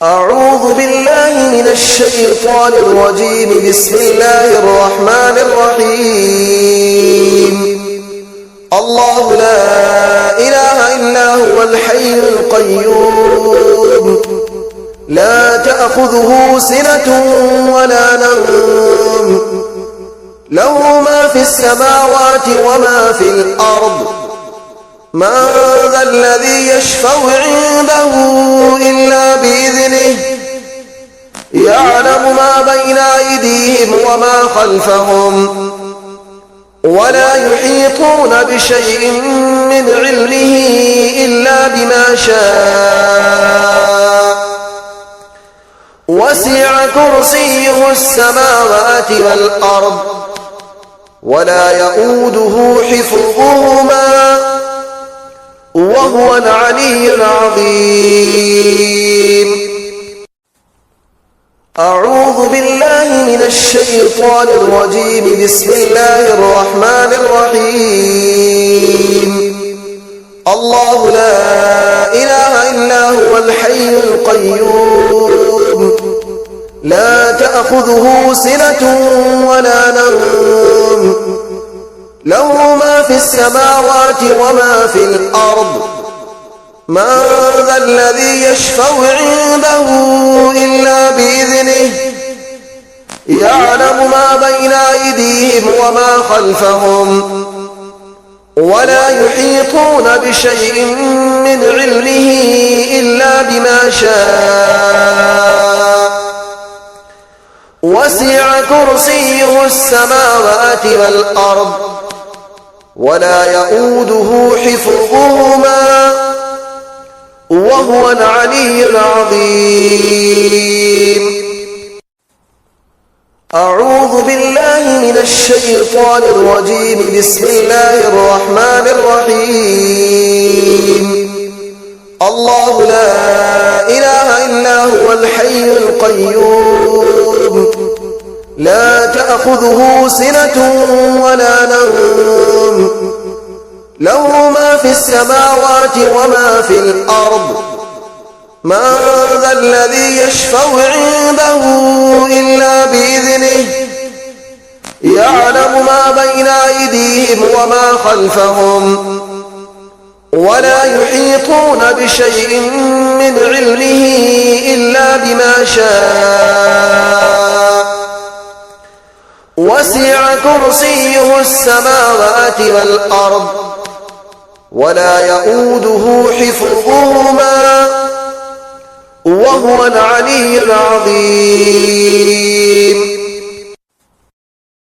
أعوذ بالله من الشيطان الرجيم. بسم الله الرحمن الرحيم. الله لا إله إلا هو الحي القيوم، لا تأخذه سنة ولا نوم، له ما في السماوات وما في الأرض. من ذا الذي يشفع عنده إلا بإذنه، يعلم ما بين أيديهم وما خلفهم، ولا يحيطون بشيء من علمه إلا بما شاء. وسع كرسيه السماوات والأرض، ولا يؤوده حفظهما، وهو العلي العظيم. أعوذ بالله من الشيطان الرجيم. بسم الله الرحمن الرحيم. الله لا إله إلا هو الحي القيوم، لا تأخذه سنة ولا نوم، له ما في السماوات وما في الأرض. من ذا الذي يشفع عنده إلا بإذنه، يعلم ما بين أيديهم وما خلفهم، ولا يحيطون بشيء من علمه إلا بما شاء. وسع كرسيه السماوات والأرض، ولا يؤوده حفظهما، وهو العلي العظيم. أعوذ بالله من الشيطان الرجيم. بسم الله الرحمن الرحيم. الله لا إله إلا هو الحي القيوم، لا تأخذه سنة ولا نوم، له ما في السماوات وما في الأرض. من ذا الذي يشفع عنده إلا بإذنه، يعلم ما بين أيديهم وما خلفهم، ولا يحيطون بشيء من علمه إلا بما شاء. وسع كرسيه السماوات والأرض، ولا يؤوده حفظهما، وهو العلي العظيم.